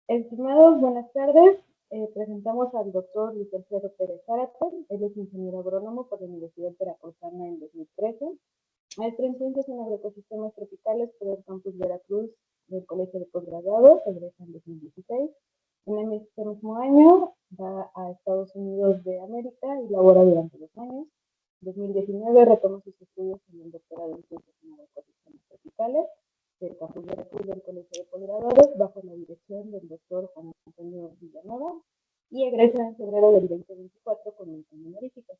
Estimados, buenas tardes. Presentamos al doctor Luis Alfredo Pérez Zárate. Él es ingeniero agrónomo por la Universidad Veracruzana en 2013. Maestro en Ciencias en Agroecosistemas Tropicales por el Campus Veracruz del Colegio de Posgraduados, egresa en 2016. En este mismo año va a Estados Unidos de América y labora durante 2 años. En 2019 retoma sus estudios en el doctorado en Ciencias en Agroecosistemas Tropicales del Campus Veracruz del Colegio de Posgraduados bajo la dirección del doctor Juan Antonio Villanueva y egresa en febrero del 2024 con mención honorífica.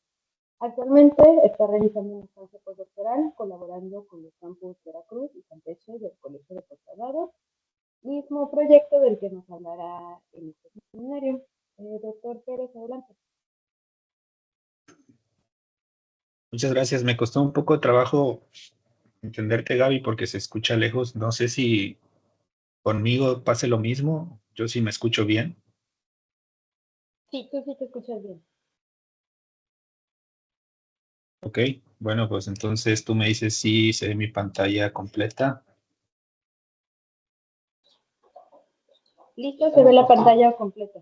Actualmente está realizando una estancia postdoctoral colaborando con los campus Veracruz y Campeche del Colegio de Posgraduados, mismo proyecto del que nos hablará en este seminario. Doctor Pérez, adelante. Muchas gracias. Me costó un poco de trabajo entenderte, Gaby, porque se escucha lejos. No sé si conmigo pase lo mismo. Yo sí me escucho bien. Sí, tú sí te escuchas bien. Ok, bueno, pues entonces tú me dices si se ve mi pantalla completa. Listo, se ve la pantalla completa.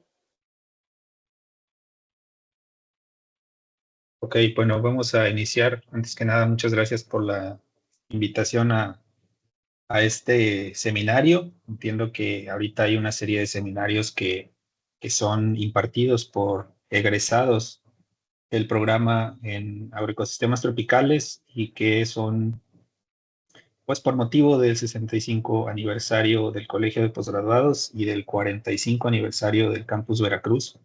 Ok, bueno, vamos a iniciar. Antes que nada, muchas gracias por la invitación a este seminario. Entiendo que ahorita hay una serie de seminarios que son impartidos por egresados del programa en agroecosistemas tropicales y que son, pues por motivo del 65 aniversario del Colegio de Posgraduados y del 45 aniversario del Campus Veracruz.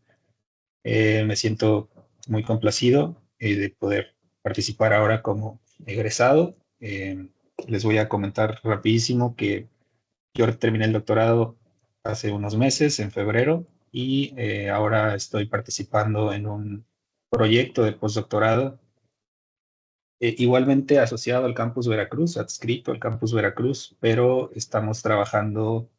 Me siento muy complacido de poder participar ahora como egresado. Les voy a comentar rapidísimo que yo terminé el doctorado hace unos meses, en febrero, y ahora estoy participando en un proyecto de postdoctorado, igualmente asociado al Campus Veracruz, adscrito al Campus Veracruz, pero estamos trabajando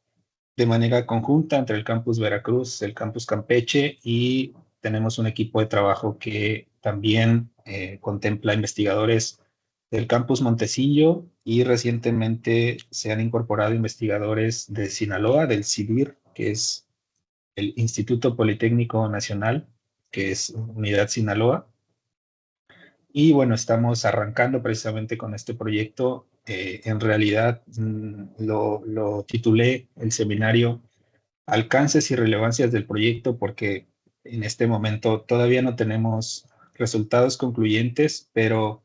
de manera conjunta entre el Campus Veracruz, el Campus Campeche, y tenemos un equipo de trabajo que también contempla investigadores del Campus Montecillo, y recientemente se han incorporado investigadores de Sinaloa, del CIBIR, que es el Instituto Politécnico Nacional, que es Unidad Sinaloa. Y bueno, estamos arrancando precisamente con este proyecto. En realidad lo titulé el seminario Alcances y relevancias del proyecto, porque en este momento todavía no tenemos resultados concluyentes, pero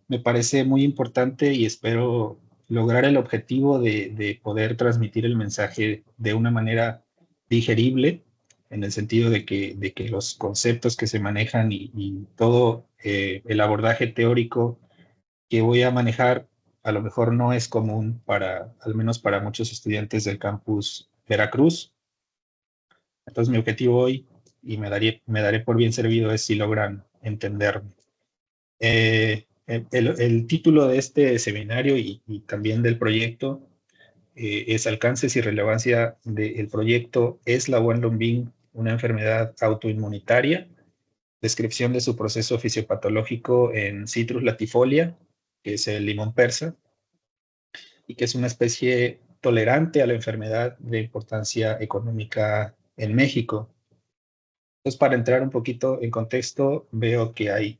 me parece muy importante y espero lograr el objetivo de poder transmitir el mensaje de una manera digerible, en el sentido de que los conceptos que se manejan y todo el abordaje teórico que voy a manejar a lo mejor no es común para, al menos para muchos estudiantes del campus Veracruz. Entonces mi objetivo hoy, y me daré por bien servido, es si logran entenderme. El título de este seminario y también del proyecto es Alcances y relevancia del proyecto ¿Es la Wenlombing una enfermedad autoinmunitaria? Descripción de su proceso fisiopatológico en Citrus latifolia, que es el limón persa, y que es una especie tolerante a la enfermedad de importancia económica en México. Entonces, para entrar un poquito en contexto, veo que hay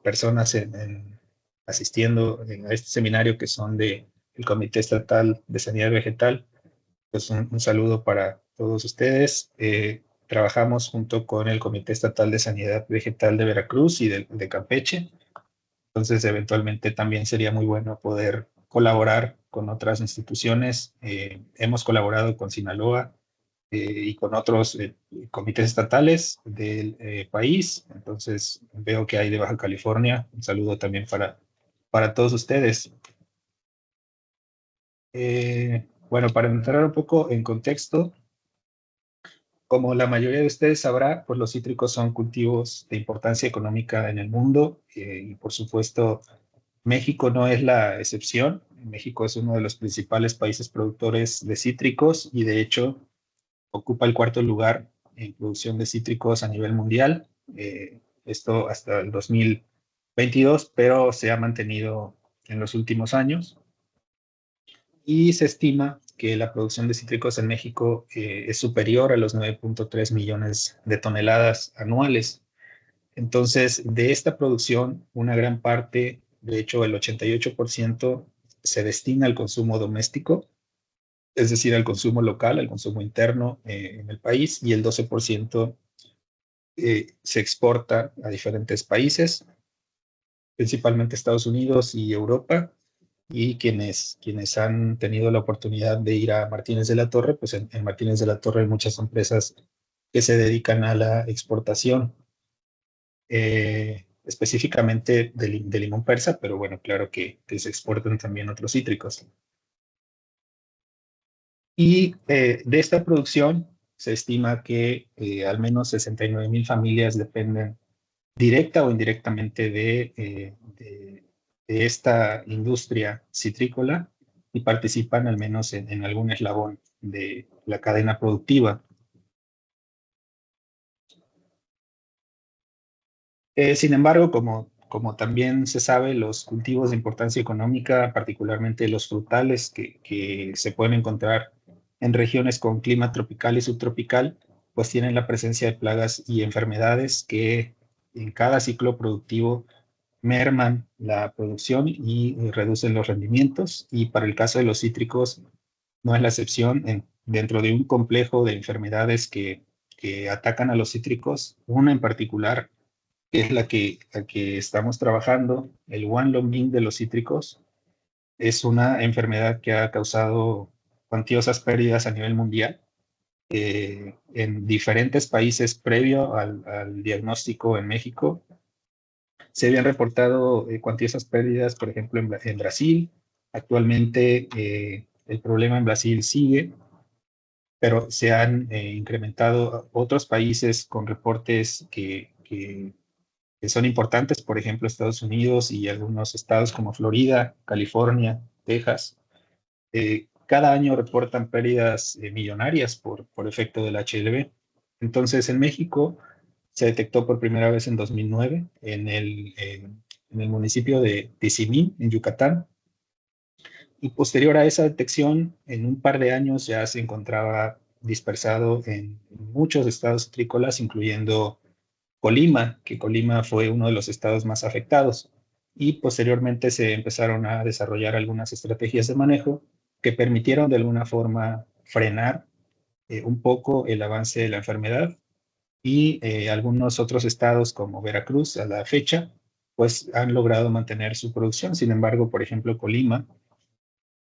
personas asistiendo a este seminario que son del Comité Estatal de Sanidad Vegetal. Pues un saludo para todos ustedes. Trabajamos junto con el Comité Estatal de Sanidad Vegetal de Veracruz y de Campeche. Entonces, eventualmente también sería muy bueno poder colaborar con otras instituciones. Hemos colaborado con Sinaloa y con otros comités estatales del país. Entonces, veo que hay de Baja California. Un saludo también para todos ustedes. Bueno, para entrar un poco en contexto, como la mayoría de ustedes sabrá, pues los cítricos son cultivos de importancia económica en el mundo, y por supuesto México no es la excepción. México es uno de los principales países productores de cítricos y de hecho ocupa el 4.º lugar en producción de cítricos a nivel mundial. Esto hasta el 2022, pero se ha mantenido en los últimos años. Y se estima que la producción de cítricos en México es superior a los 9.3 millones de toneladas anuales. Entonces, de esta producción, una gran parte, de hecho el 88%, se destina al consumo doméstico, es decir, al consumo local, al consumo interno en el país, y el 12% se exporta a diferentes países, principalmente Estados Unidos y Europa, y quienes han tenido la oportunidad de ir a Martínez de la Torre, pues en Martínez de la Torre hay muchas empresas que se dedican a la exportación, específicamente de limón persa, pero bueno, claro que se exportan también otros cítricos. Y de esta producción se estima que al menos 69,000 familias dependen directa o indirectamente de esta industria citrícola y participan al menos en algún eslabón de la cadena productiva. Sin embargo, como también se sabe, los cultivos de importancia económica, particularmente los frutales que se pueden encontrar en regiones con clima tropical y subtropical, pues tienen la presencia de plagas y enfermedades que en cada ciclo productivo merman la producción y reducen los rendimientos. Y para el caso de los cítricos, no es la excepción. Dentro de un complejo de enfermedades que atacan a los cítricos, una en particular, que es la que estamos trabajando, el One Longing de los cítricos, es una enfermedad que ha causado cuantiosas pérdidas a nivel mundial. En diferentes países previo al diagnóstico en México, se habían reportado cuantiosas pérdidas, por ejemplo, en Brasil. Actualmente el problema en Brasil sigue, pero se han incrementado otros países con reportes que son importantes, por ejemplo, Estados Unidos y algunos estados como Florida, California, Texas. Cada año reportan pérdidas millonarias por efecto del HLV. Entonces, en México se detectó por primera vez en 2009 en el municipio de Tizimín, en Yucatán, y posterior a esa detección, en un par de años ya se encontraba dispersado en muchos estados citrícolas, incluyendo Colima, que Colima fue uno de los estados más afectados. Y posteriormente se empezaron a desarrollar algunas estrategias de manejo que permitieron de alguna forma frenar un poco el avance de la enfermedad, y algunos otros estados como Veracruz a la fecha pues han logrado mantener su producción. Sin embargo, por ejemplo, Colima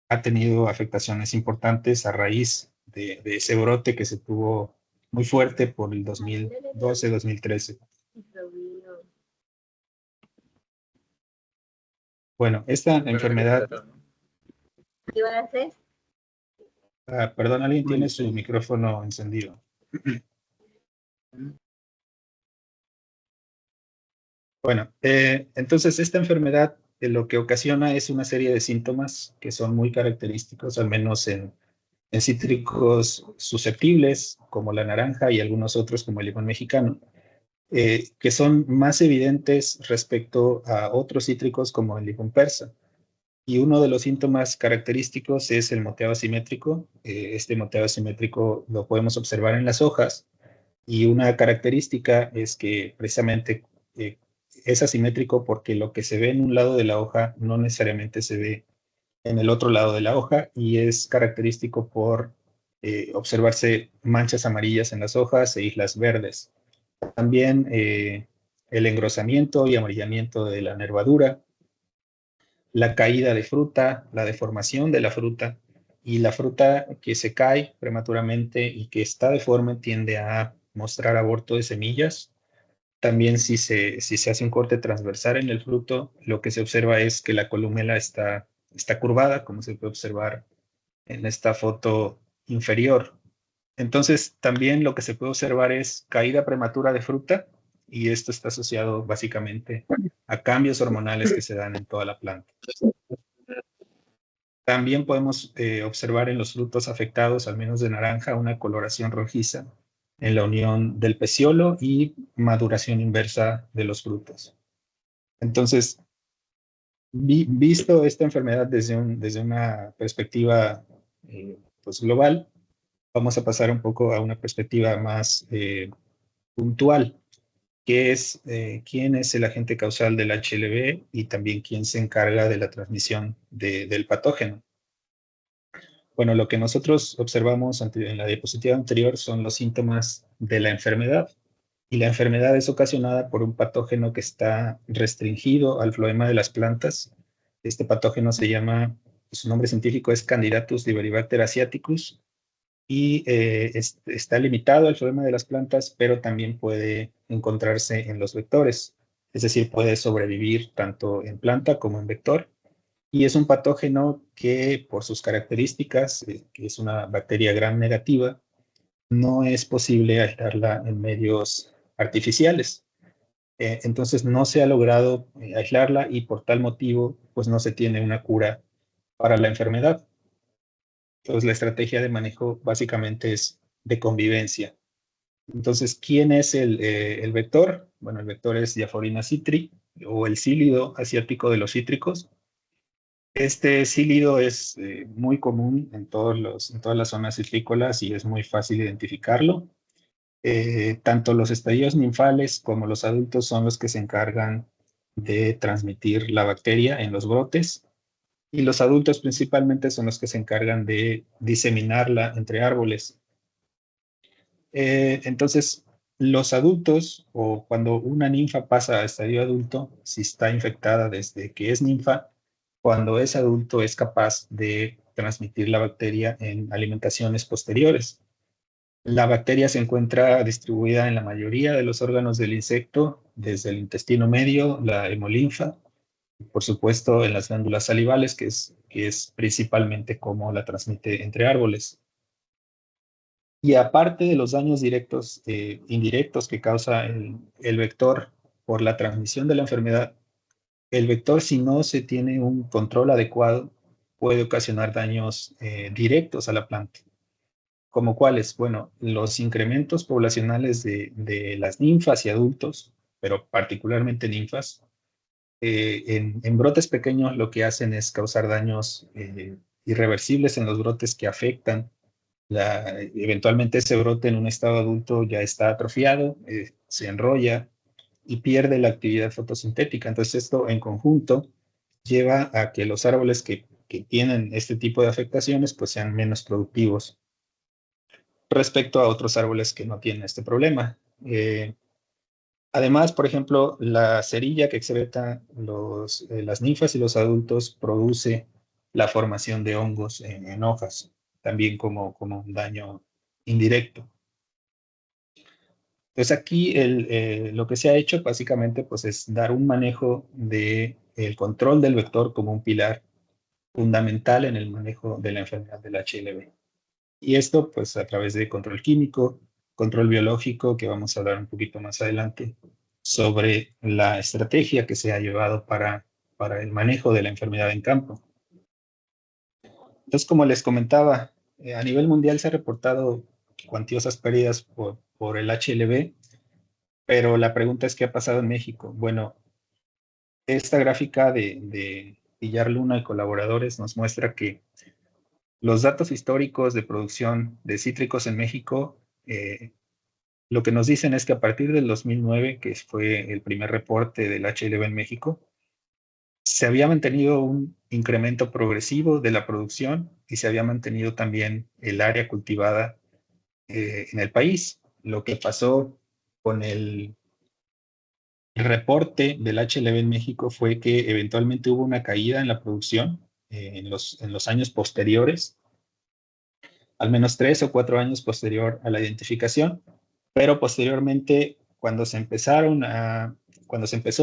ha tenido afectaciones importantes a raíz de ese brote que se tuvo muy fuerte por el 2012-2013. Bueno, esta enfermedad, perdón, alguien tiene su micrófono encendido. Bueno, entonces esta enfermedad lo que ocasiona es una serie de síntomas que son muy característicos, al menos en cítricos susceptibles, como la naranja y algunos otros como el limón mexicano, que son más evidentes respecto a otros cítricos como el limón persa. Y uno de los síntomas característicos es el moteado asimétrico. Este moteado asimétrico lo podemos observar en las hojas, y una característica es que precisamente eh, es asimétrico porque lo que se ve en un lado de la hoja no necesariamente se ve en el otro lado de la hoja, y es característico por observarse manchas amarillas en las hojas e islas verdes. También el engrosamiento y amarillamiento de la nervadura, la caída de fruta, la deformación de la fruta, y la fruta que se cae prematuramente y que está deforme tiende a mostrar aborto de semillas. También si se hace un corte transversal en el fruto, lo que se observa es que la columela está curvada, como se puede observar en esta foto inferior. Entonces, también lo que se puede observar es caída prematura de fruta, y esto está asociado básicamente a cambios hormonales que se dan en toda la planta. También podemos observar en los frutos afectados, al menos de naranja, una coloración rojiza en la unión del peciolo y maduración inversa de los frutos. Entonces, visto esta enfermedad desde una perspectiva pues, global, vamos a pasar un poco a una perspectiva más puntual, que es quién es el agente causal del HLV y también quién se encarga de la transmisión del patógeno. Bueno, lo que nosotros observamos en la diapositiva anterior son los síntomas de la enfermedad. Y la enfermedad es ocasionada por un patógeno que está restringido al floema de las plantas. Este patógeno se llama, su nombre científico es Candidatus liberibacter asiaticus y está limitado al floema de las plantas, pero también puede encontrarse en los vectores. Es decir, puede sobrevivir tanto en planta como en vector. Y es un patógeno que, por sus características, que es una bacteria gram negativa, no es posible aislarla en medios artificiales. Entonces no se ha logrado aislarla y por tal motivo, pues no se tiene una cura para la enfermedad. Entonces la estrategia de manejo básicamente es de convivencia. Entonces, ¿quién es el vector? Bueno, el vector es Diaphorina citri o el sílido asiático de los cítricos. Este sílido es muy común en todas las zonas citrícolas y es muy fácil identificarlo. Tanto los estadios ninfales como los adultos son los que se encargan de transmitir la bacteria en los brotes y los adultos principalmente son los que se encargan de diseminarla entre árboles. Entonces, los adultos o cuando una ninfa pasa a estadio adulto, si está infectada desde que es ninfa, cuando es adulto es capaz de transmitir la bacteria en alimentaciones posteriores. La bacteria se encuentra distribuida en la mayoría de los órganos del insecto, desde el intestino medio, la hemolinfa, por supuesto en las glándulas salivales, que es principalmente como la transmite entre árboles. Y aparte de los daños directos, indirectos que causa el vector por la transmisión de la enfermedad, el vector, si no se tiene un control adecuado, puede ocasionar daños directos a la planta. ¿Como cuáles? Bueno, los incrementos poblacionales de las ninfas y adultos, pero particularmente ninfas, en brotes pequeños lo que hacen es causar daños irreversibles en los brotes que afectan. Eventualmente ese brote en un estado adulto ya está atrofiado, se enrolla y pierde la actividad fotosintética. Entonces esto en conjunto lleva a que los árboles que tienen este tipo de afectaciones pues sean menos productivos respecto a otros árboles que no tienen este problema. Además, por ejemplo, la cerilla que excreta las ninfas y los adultos produce la formación de hongos en hojas, también como un daño indirecto. Entonces aquí lo que se ha hecho básicamente pues, es dar un manejo del control del vector como un pilar fundamental en el manejo de la enfermedad del HLV. Y esto, pues, a través de control químico, control biológico, que vamos a hablar un poquito más adelante, sobre la estrategia que se ha llevado para el manejo de la enfermedad en campo. Entonces, como les comentaba, a nivel mundial se ha reportado cuantiosas pérdidas por el HLV, pero la pregunta es, ¿qué ha pasado en México? Bueno, esta gráfica de Villar Luna y colaboradores nos muestra que los datos históricos de producción de cítricos en México, lo que nos dicen es que a partir del 2009, que fue el primer reporte del HLV en México, se había mantenido un incremento progresivo de la producción y se había mantenido también el área cultivada en el país. Lo que pasó con el reporte del HLV en México fue que eventualmente hubo una caída en la producción en los años posteriores, al menos 3 o 4 años posterior a la identificación, pero posteriormente, cuando se empezó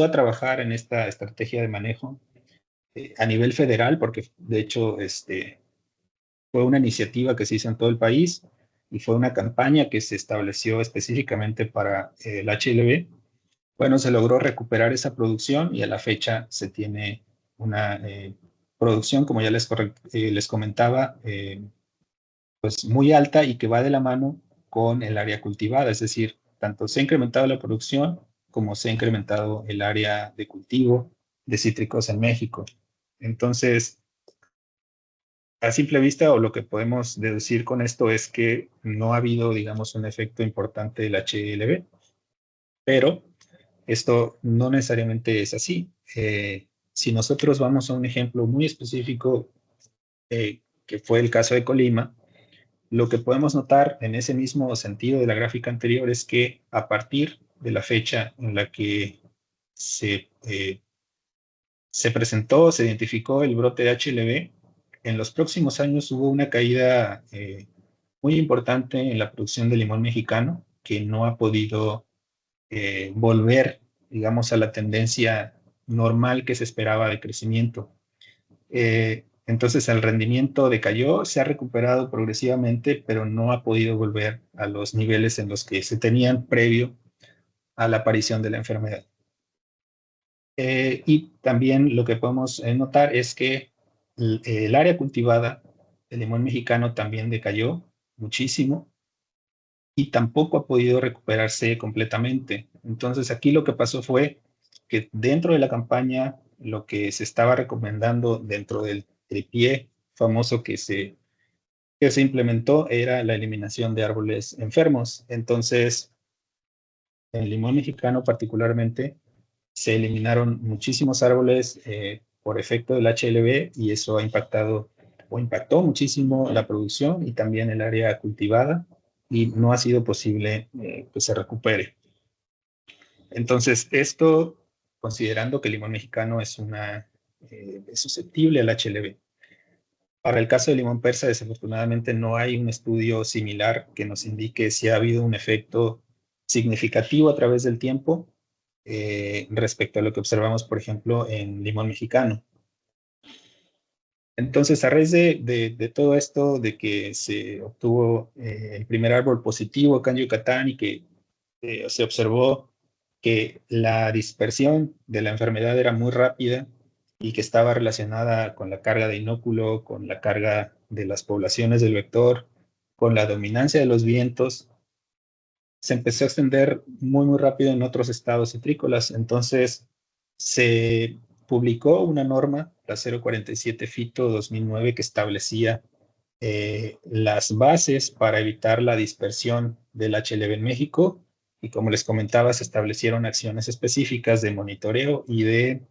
a trabajar en esta estrategia de manejo a nivel federal, porque de hecho fue una iniciativa que se hizo en todo el país y fue una campaña que se estableció específicamente para el HLV, bueno, se logró recuperar esa producción y a la fecha se tiene una producción, como ya les comentaba, pues muy alta y que va de la mano con el área cultivada, es decir, tanto se ha incrementado la producción como se ha incrementado el área de cultivo de cítricos en México. Entonces, a simple vista, o lo que podemos deducir con esto es que no ha habido, digamos, un efecto importante del HLB, pero esto no necesariamente es así. Si nosotros vamos a un ejemplo muy específico, que fue el caso de Colima, lo que podemos notar en ese mismo sentido de la gráfica anterior es que a partir de la fecha en la que se presentó, se identificó el brote de HLB, en los próximos años hubo una caída muy importante en la producción de limón mexicano, que no ha podido volver, digamos, a la tendencia normal que se esperaba de crecimiento. Entonces el rendimiento decayó, se ha recuperado progresivamente, pero no ha podido volver a los niveles en los que se tenían previo a la aparición de la enfermedad. Y también lo que podemos notar es que el área cultivada del limón mexicano también decayó muchísimo y tampoco ha podido recuperarse completamente. Entonces aquí lo que pasó fue que dentro de la campaña lo que se estaba recomendando dentro del tripié famoso que se implementó era la eliminación de árboles enfermos. Entonces, en el limón mexicano particularmente, se eliminaron muchísimos árboles por efecto del HLB y eso ha impactado o impactó muchísimo la producción y también el área cultivada y no ha sido posible que se recupere. Entonces, esto, considerando que el limón mexicano es susceptible al HLB. Para el caso del limón persa, desafortunadamente no hay un estudio similar que nos indique si ha habido un efecto significativo a través del tiempo respecto a lo que observamos, por ejemplo, en limón mexicano. Entonces, a raíz de todo esto, de que se obtuvo el primer árbol positivo acá en Yucatán y que se observó que la dispersión de la enfermedad era muy rápida y que estaba relacionada con la carga de inóculo, con la carga de las poblaciones del vector, con la dominancia de los vientos, se empezó a extender muy, muy rápido en otros estados citrícolas. Entonces, se publicó una norma, la 047 FITO 2009, que establecía las bases para evitar la dispersión del HLB en México. Y como les comentaba, se establecieron acciones específicas de monitoreo y de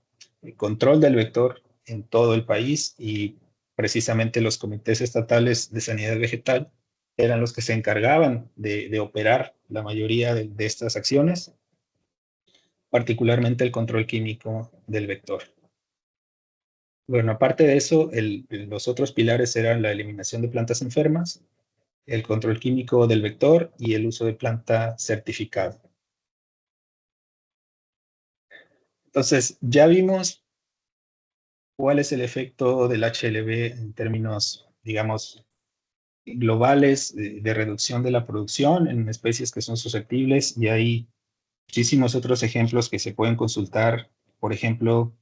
control del vector en todo el país y precisamente los comités estatales de sanidad vegetal eran los que se encargaban de operar la mayoría de estas acciones, particularmente el control químico del vector. Bueno, aparte de eso, los otros pilares eran la eliminación de plantas enfermas, el control químico del vector y el uso de planta certificada. Entonces, ya vimos cuál es el efecto del HLB en términos, digamos, globales de reducción de la producción en especies que son susceptibles y hay muchísimos otros ejemplos que se pueden consultar. Por ejemplo,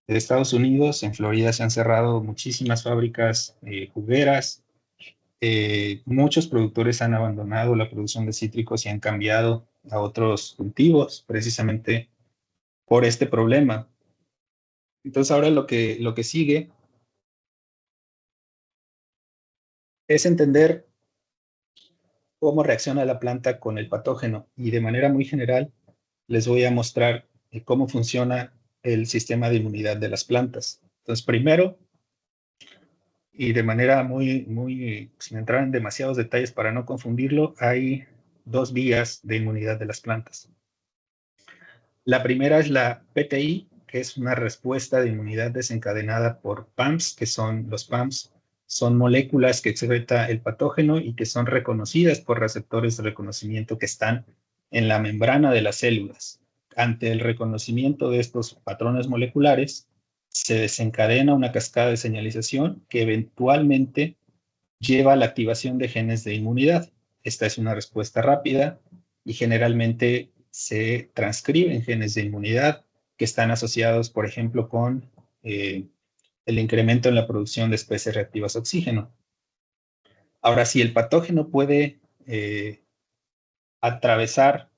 en Estados Unidos, en Florida se han cerrado muchísimas fábricas jugueras. Muchos productores han abandonado la producción de cítricos y han cambiado a otros cultivos precisamente por este problema. Entonces ahora lo que sigue es entender cómo reacciona la planta con el patógeno y de manera muy general les voy a mostrar cómo funciona el sistema de inmunidad de las plantas. Entonces primero, y de manera muy, sin entrar en demasiados detalles para no confundirlo, hay dos vías de inmunidad de las plantas. La primera es la PTI, que es una respuesta de inmunidad desencadenada por PAMPs, que son los PAMPs, son moléculas que excreta el patógeno y que son reconocidas por receptores de reconocimiento que están en la membrana de las células. Ante el reconocimiento de estos patrones moleculares, se desencadena una cascada de señalización que eventualmente lleva a la activación de genes de inmunidad. Esta es una respuesta rápida y generalmente se transcriben genes de inmunidad que están asociados, por ejemplo, con el incremento en la producción de especies reactivas a oxígeno. Ahora, si el patógeno puede atravesar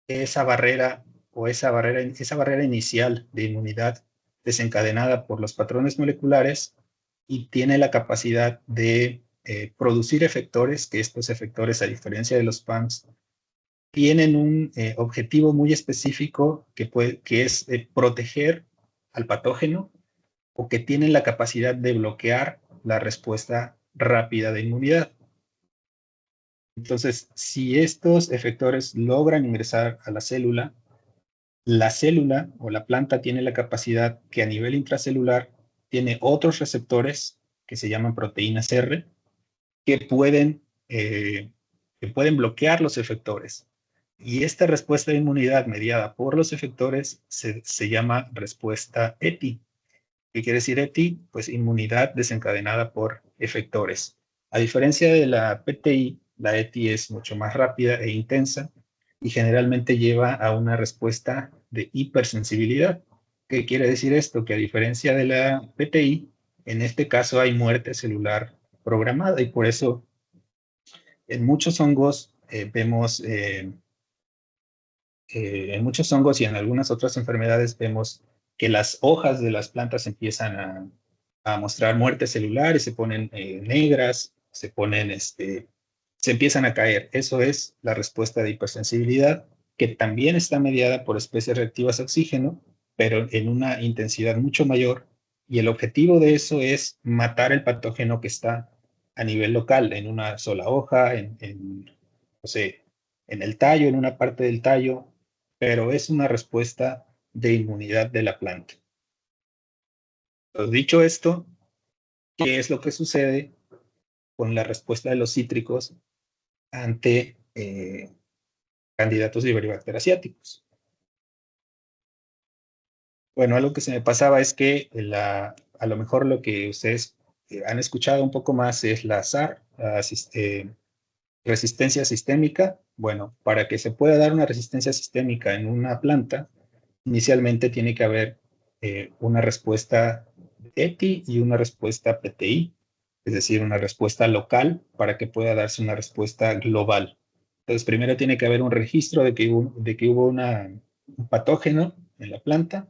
esa barrera o esa barrera inicial de inmunidad desencadenada por los patrones moleculares, y tiene la capacidad de producir efectores, que estos efectores, a diferencia de los PAMs, tienen un objetivo muy específico que es proteger al patógeno, o que tienen la capacidad de bloquear la respuesta rápida de inmunidad. Entonces, si estos efectores logran ingresar a la célula o la planta tiene la capacidad que a nivel intracelular tiene otros receptores que se llaman proteínas R, que pueden, eh, que pueden bloquear los efectores. Y esta respuesta de inmunidad mediada por los efectores se llama respuesta ETI. ¿Qué quiere decir ETI? Pues inmunidad desencadenada por efectores. A diferencia de la PTI, la ETI es mucho más rápida e intensa y generalmente lleva a una respuesta de hipersensibilidad. ¿Qué quiere decir esto? Que a diferencia de la PTI, en este caso hay muerte celular programada y por eso en muchos hongos en muchos hongos y en algunas otras enfermedades vemos que las hojas de las plantas empiezan a mostrar muerte celular y se ponen negras, se empiezan a caer. Eso es la respuesta de hipersensibilidad, que también está mediada por especies reactivas a oxígeno, pero en una intensidad mucho mayor. Y el objetivo de eso es matar el patógeno que está a nivel local, en una sola hoja, no sé, en el tallo, en una parte del tallo, pero es una respuesta de inmunidad de la planta. Entonces, dicho esto, ¿qué es lo que sucede con la respuesta de los cítricos ante candidatos de Helicobacter asiáticos? Bueno, algo que se me pasaba es que a lo mejor lo que ustedes han escuchado un poco más es la SAR, resistencia sistémica. Bueno, para que se pueda dar una resistencia sistémica en una planta, inicialmente tiene que haber una respuesta ETI y una respuesta PTI, es decir, una respuesta local para que pueda darse una respuesta global. Entonces, primero tiene que haber un registro de que hubo un patógeno en la planta,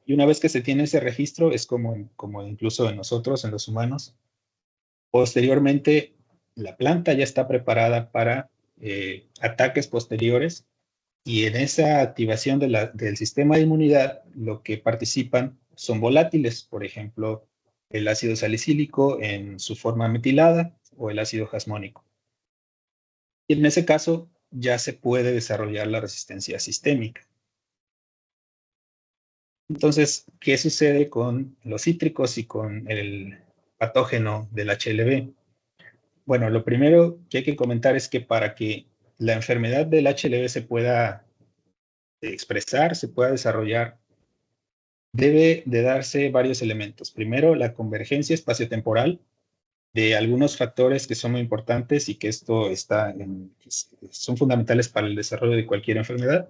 y una vez que se tiene ese registro, es como incluso en nosotros, en los humanos, posteriormente la planta ya está preparada para ataques posteriores. Y en esa activación del sistema de inmunidad, lo que participan son volátiles, por ejemplo, el ácido salicílico en su forma metilada o el ácido jasmónico. Y en ese caso ya se puede desarrollar la resistencia sistémica. Entonces, ¿qué sucede con los cítricos y con el patógeno del HLV? Bueno, lo primero que hay que comentar es que para que la enfermedad del HLV se pueda expresar, se pueda desarrollar, debe de darse varios elementos. Primero, la convergencia espaciotemporal de algunos factores que son muy importantes y que son fundamentales para el desarrollo de cualquier enfermedad,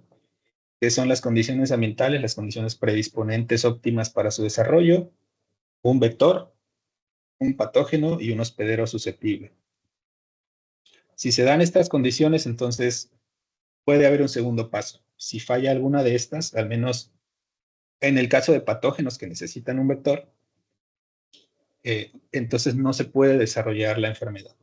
que son las condiciones ambientales, las condiciones predisponentes óptimas para su desarrollo, un vector, un patógeno y un hospedero susceptible. Si se dan estas condiciones, entonces puede haber un segundo paso. Si falla alguna de estas, al menos en el caso de patógenos que necesitan un vector, entonces no se puede desarrollar la enfermedad.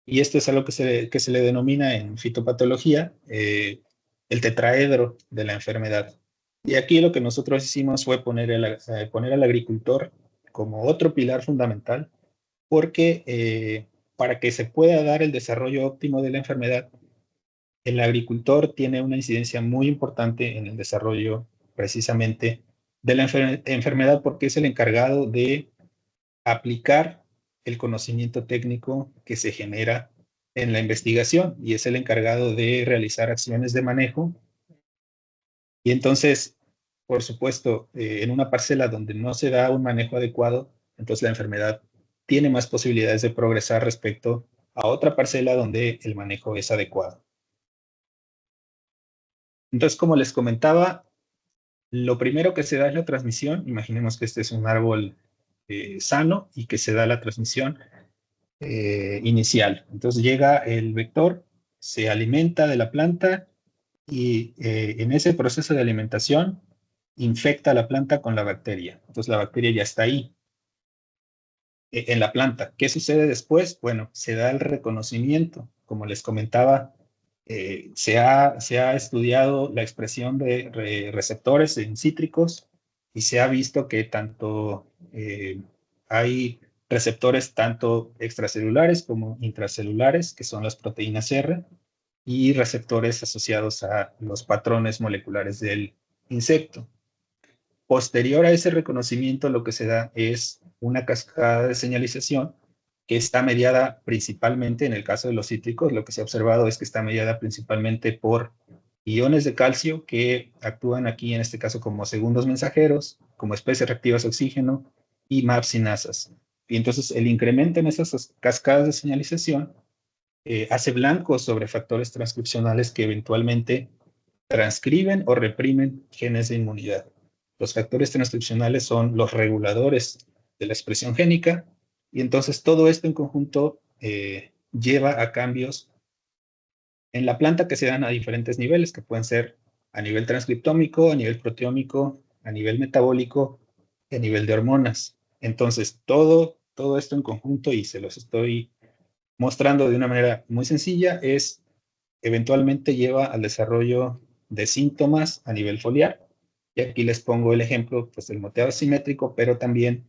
Y esto es algo que se le denomina en fitopatología el tetraedro de la enfermedad. Y aquí lo que nosotros hicimos fue poner al agricultor como otro pilar fundamental, porque para que se pueda dar el desarrollo óptimo de la enfermedad, el agricultor tiene una incidencia muy importante en el desarrollo precisamente de la enfermedad, porque es el encargado de aplicar el conocimiento técnico que se genera en la investigación y es el encargado de realizar acciones de manejo. Y entonces, por supuesto, en una parcela donde no se da un manejo adecuado, entonces la enfermedad tiene más posibilidades de progresar respecto a otra parcela donde el manejo es adecuado. Entonces, como les comentaba, lo primero que se da es la transmisión. Imaginemos que este es un árbol sano y que se da la transmisión inicial. Entonces llega el vector, se alimenta de la planta y en ese proceso de alimentación infecta a la planta con la bacteria. Entonces la bacteria ya está ahí. en la planta. ¿Qué sucede después? Bueno, se da el reconocimiento. Como les comentaba, se ha estudiado la expresión de receptores en cítricos y se ha visto que tanto hay receptores tanto extracelulares como intracelulares, que son las proteínas R, y receptores asociados a los patrones moleculares del insecto. Posterior a ese reconocimiento, lo que se da es una cascada de señalización que está mediada principalmente, en el caso de los cítricos, lo que se ha observado es que está mediada principalmente por iones de calcio que actúan aquí, en este caso, como segundos mensajeros, como especies reactivas de oxígeno y MAPsinasas. Y entonces el incremento en esas cascadas de señalización hace blancos sobre factores transcripcionales que eventualmente transcriben o reprimen genes de inmunidad. Los factores transcripcionales son los reguladores de la expresión génica y entonces todo esto en conjunto lleva a cambios en la planta que se dan a diferentes niveles, que pueden ser a nivel transcriptómico, a nivel proteómico, a nivel metabólico y a nivel de hormonas. Entonces, todo esto en conjunto, y se los estoy mostrando de una manera muy sencilla, es eventualmente lleva al desarrollo de síntomas a nivel foliar. Y aquí les pongo el ejemplo pues, del moteado asimétrico, pero también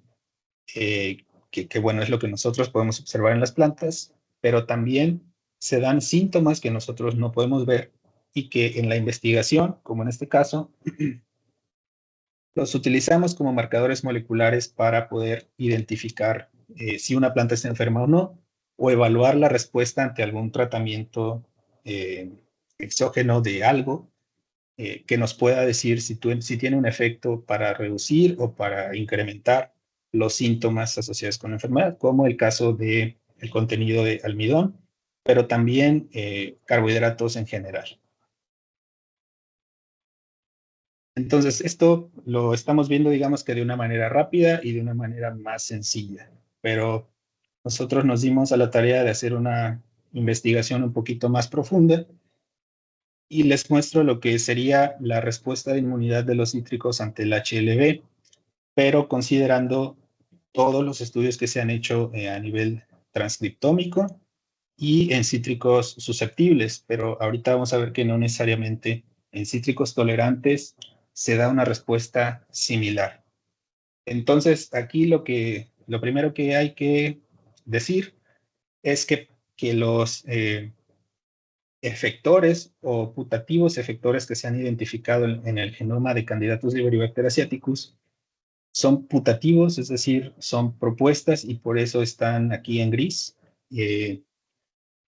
bueno, es lo que nosotros podemos observar en las plantas, pero también se dan síntomas que nosotros no podemos ver y que en la investigación, como en este caso, los utilizamos como marcadores moleculares para poder identificar si una planta está enferma o no, o evaluar la respuesta ante algún tratamiento eh, exógeno de algo que nos pueda decir si tiene un efecto para reducir o para incrementar los síntomas asociados con la enfermedad, como el caso del contenido de almidón, pero también carbohidratos en general. Entonces, esto lo estamos viendo, digamos que de una manera rápida y de una manera más sencilla, pero nosotros nos dimos a la tarea de hacer una investigación un poquito más profunda y les muestro lo que sería la respuesta de inmunidad de los cítricos ante el HLV, pero considerando todos los estudios que se han hecho a nivel transcriptómico y en cítricos susceptibles, pero ahorita vamos a ver que no necesariamente en cítricos tolerantes se da una respuesta similar. Entonces, aquí lo primero que hay que decir es que los efectores o putativos efectores que se han identificado en el genoma de Candidatus liberibacter asiaticus son putativos, es decir, son propuestas y por eso están aquí en gris.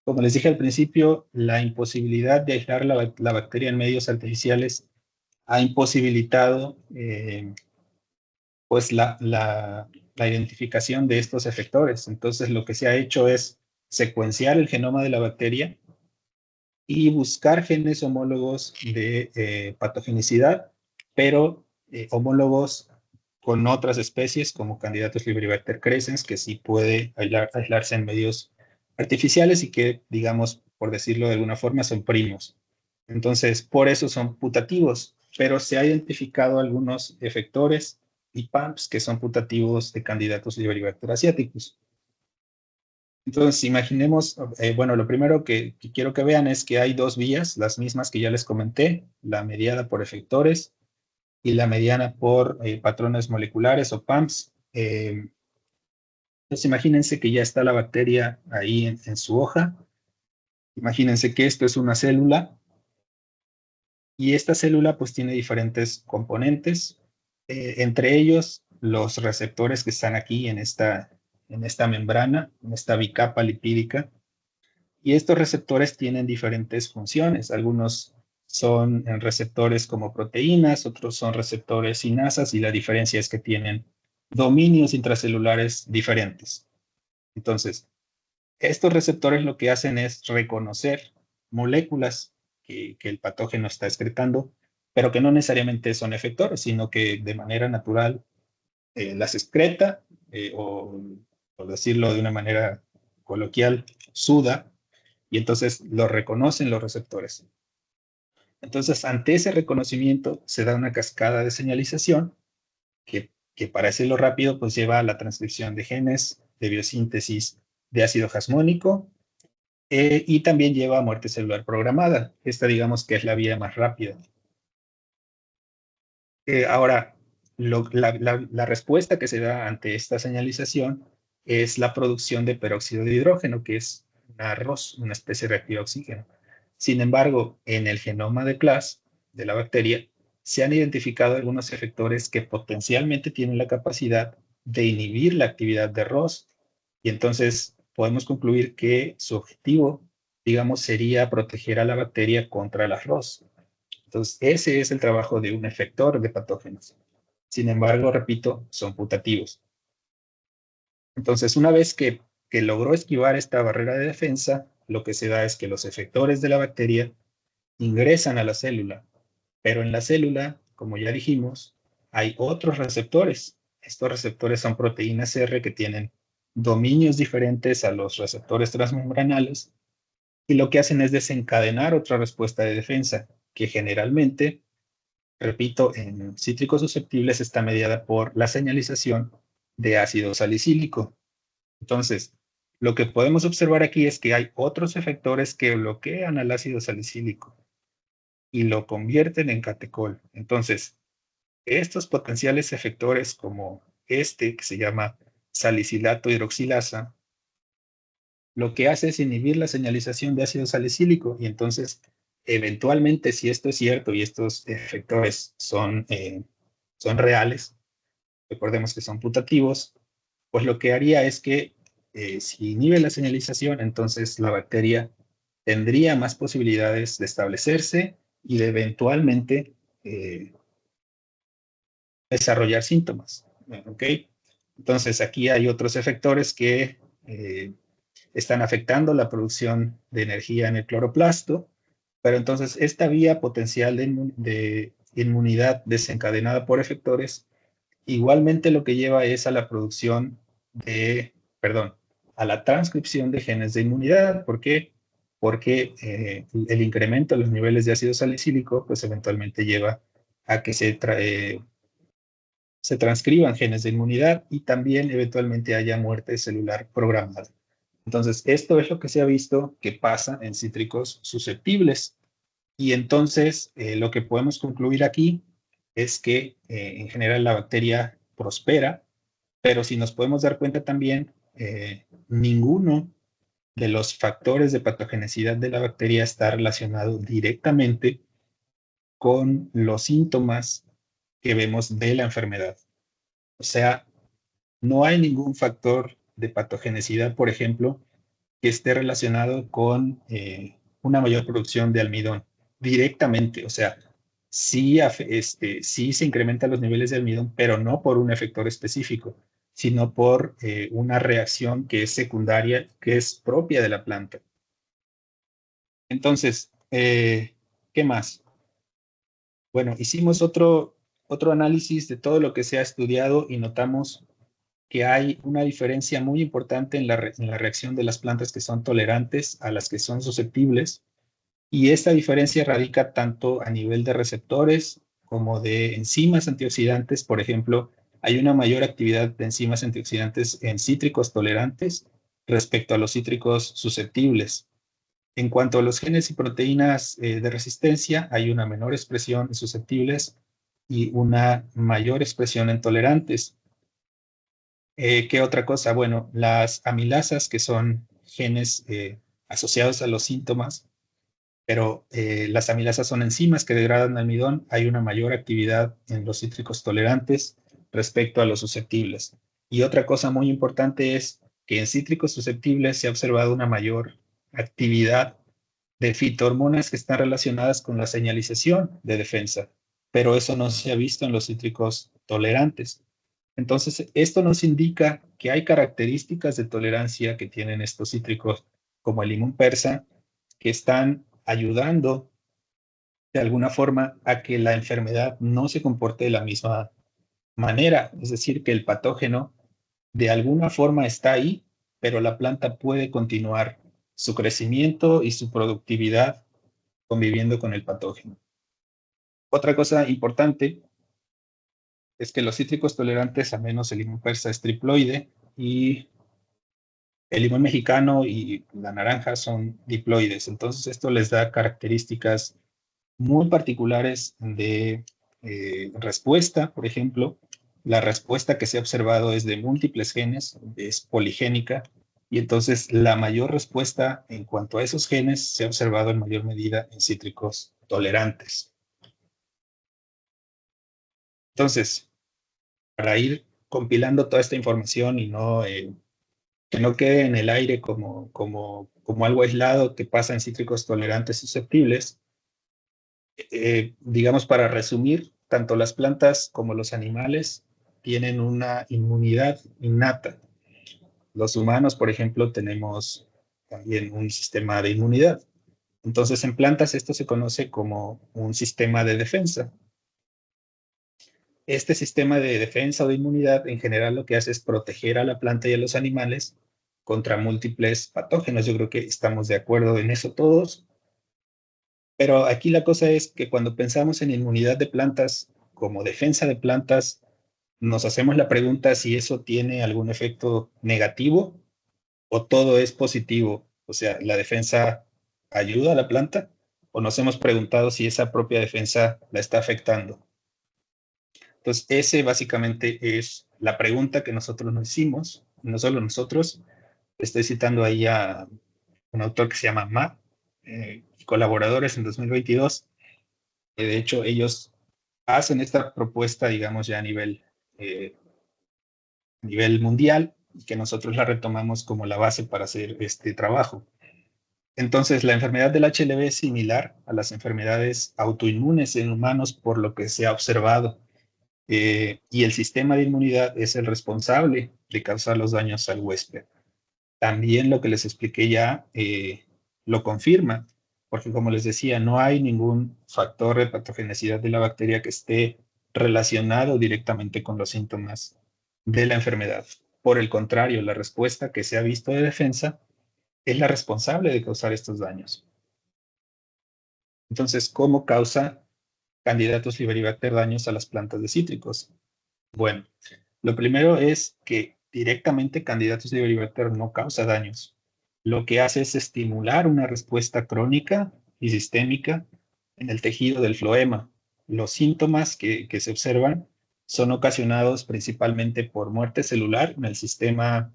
Como les dije al principio, la imposibilidad de aislar la bacteria en medios artificiales ha imposibilitado pues la identificación de estos efectores. Entonces, lo que se ha hecho es secuenciar el genoma de la bacteria y buscar genes homólogos de patogenicidad, pero homólogos con otras especies como Candidatus liberibacter crescens, que sí puede aislarse en medios artificiales y que, digamos, por decirlo de alguna forma, son primos. Entonces, por eso son putativos, pero se ha identificado algunos efectores y PAMPs que son putativos de Candidatus liberibacter asiaticus. Entonces, imaginemos, bueno, lo primero que quiero que vean es que hay dos vías, las mismas que ya les comenté, la mediada por efectores y la mediana por patrones moleculares o PAMPs. Entonces, imagínense que ya está la bacteria ahí en su hoja. Imagínense que esto es una célula y esta célula pues tiene diferentes componentes, entre ellos los receptores que están aquí en esta membrana, en esta bicapa lipídica. Y estos receptores tienen diferentes funciones. Algunos son en receptores como proteínas, otros son receptores sinasas y la diferencia es que tienen dominios intracelulares diferentes. Entonces, estos receptores lo que hacen es reconocer moléculas que el patógeno está excretando, pero que no necesariamente son efectores, sino que de manera natural las excreta o, por decirlo de una manera coloquial, suda y entonces lo reconocen los receptores. Entonces, ante ese reconocimiento se da una cascada de señalización que para decirlo rápido, pues lleva a la transcripción de genes de biosíntesis de ácido jasmónico, y también lleva a muerte celular programada. Esta digamos que es la vía más rápida. Ahora, la respuesta que se da ante esta señalización es la producción de peróxido de hidrógeno, que es una ROS, una especie reactiva de oxígeno. Sin embargo, en el genoma de CLAS de la bacteria se han identificado algunos efectores que potencialmente tienen la capacidad de inhibir la actividad de ROS, y entonces podemos concluir que su objetivo, digamos, sería proteger a la bacteria contra las ROS. Entonces, ese es el trabajo de un efector de patógenos. Sin embargo, repito, son putativos. Entonces, una vez que logró esquivar esta barrera de defensa, lo que se da es que los efectores de la bacteria ingresan a la célula, pero en la célula, como ya dijimos, hay otros receptores. Estos receptores son proteínas R que tienen dominios diferentes a los receptores transmembranales, y lo que hacen es desencadenar otra respuesta de defensa, que generalmente, repito, en cítricos susceptibles está mediada por la señalización de ácido salicílico. Entonces, lo que podemos observar aquí es que hay otros efectores que bloquean al ácido salicílico y lo convierten en catecol. Entonces, estos potenciales efectores como este, que se llama salicilato hidroxilasa, lo que hace es inhibir la señalización de ácido salicílico, y entonces, eventualmente, si esto es cierto y estos efectores son reales, recordemos que son putativos, pues lo que haría es que si inhibe la señalización, entonces la bacteria tendría más posibilidades de establecerse y de eventualmente desarrollar síntomas. ¿Ok? Entonces aquí hay otros efectores que están afectando la producción de energía en el cloroplasto, pero entonces esta vía potencial de inmunidad desencadenada por efectores igualmente lo que lleva es a la producción a la transcripción de genes de inmunidad. ¿Por qué? Porque el incremento de los niveles de ácido salicílico pues eventualmente lleva a que se transcriban genes de inmunidad y también eventualmente haya muerte celular programada. Entonces, esto es lo que se ha visto que pasa en cítricos susceptibles. Y entonces, lo que podemos concluir aquí es que en general la bacteria prospera, pero si nos podemos dar cuenta también, ninguno de los factores de patogenicidad de la bacteria está relacionado directamente con los síntomas que vemos de la enfermedad. O sea, no hay ningún factor de patogenicidad, por ejemplo, que esté relacionado con una mayor producción de almidón directamente. O sea, sí se incrementan los niveles de almidón, pero no por un efector específico, sino por una reacción que es secundaria, que es propia de la planta. Entonces, ¿qué más? Bueno, hicimos otro análisis de todo lo que se ha estudiado y notamos que hay una diferencia muy importante en la reacción de las plantas que son tolerantes a las que son susceptibles, y esta diferencia radica tanto a nivel de receptores como de enzimas antioxidantes. Por ejemplo, hay una mayor actividad de enzimas antioxidantes en cítricos tolerantes respecto a los cítricos susceptibles. En cuanto a los genes y proteínas de resistencia, hay una menor expresión en susceptibles y una mayor expresión en tolerantes. ¿Qué otra cosa? Bueno, las amilasas, que son genes asociados a los síntomas, pero las amilasas son enzimas que degradan almidón. Hay una mayor actividad en los cítricos tolerantes respecto a los susceptibles. Y otra cosa muy importante es que en cítricos susceptibles se ha observado una mayor actividad de fitohormonas que están relacionadas con la señalización de defensa, pero eso no se ha visto en los cítricos tolerantes. Entonces, esto nos indica que hay características de tolerancia que tienen estos cítricos, como el limón persa, que están ayudando de alguna forma a que la enfermedad no se comporte de la misma manera. Es decir, que el patógeno de alguna forma está ahí, pero la planta puede continuar su crecimiento y su productividad conviviendo con el patógeno. Otra cosa importante es que los cítricos tolerantes, a menos el limón persa, es triploide, y El limón mexicano y la naranja son diploides, entonces esto les da características muy particulares de respuesta. Por ejemplo, la respuesta que se ha observado es de múltiples genes, es poligénica, y entonces la mayor respuesta en cuanto a esos genes se ha observado en mayor medida en cítricos tolerantes. Entonces, para ir compilando toda esta información y que no quede en el aire como algo aislado que pasa en cítricos tolerantes susceptibles, digamos, para resumir, tanto las plantas como los animales tienen una inmunidad innata. Los humanos, por ejemplo, tenemos también un sistema de inmunidad. Entonces, en plantas esto se conoce como un sistema de defensa. Este sistema de defensa o de inmunidad en general lo que hace es proteger a la planta y a los animales contra múltiples patógenos. Yo creo que estamos de acuerdo en eso todos. Pero aquí la cosa es que cuando pensamos en inmunidad de plantas como defensa de plantas, nos hacemos la pregunta si eso tiene algún efecto negativo o todo es positivo. O sea, ¿la defensa ayuda a la planta? ¿O nos hemos preguntado si esa propia defensa la está afectando? Entonces, ese básicamente es la pregunta que nosotros nos hicimos, no solo nosotros. Estoy citando ahí a un autor que se llama Ma, colaboradores en 2022. De hecho, ellos hacen esta propuesta, digamos, ya a nivel mundial, y que nosotros la retomamos como la base para hacer este trabajo. Entonces, la enfermedad del HLV es similar a las enfermedades autoinmunes en humanos por lo que se ha observado. Y el sistema de inmunidad es el responsable de causar los daños al huésped. También lo que les expliqué ya lo confirma, porque como les decía, no hay ningún factor de patogenicidad de la bacteria que esté relacionado directamente con los síntomas de la enfermedad. Por el contrario, la respuesta que se ha visto de defensa es la responsable de causar estos daños. Entonces, ¿cómo causa Candidatus liberibacter daños a las plantas de cítricos? Bueno, lo primero es que directamente Candidatus liberibacter no causa daños. Lo que hace es estimular una respuesta crónica y sistémica en el tejido del floema. Los síntomas que se observan son ocasionados principalmente por muerte celular en el sistema,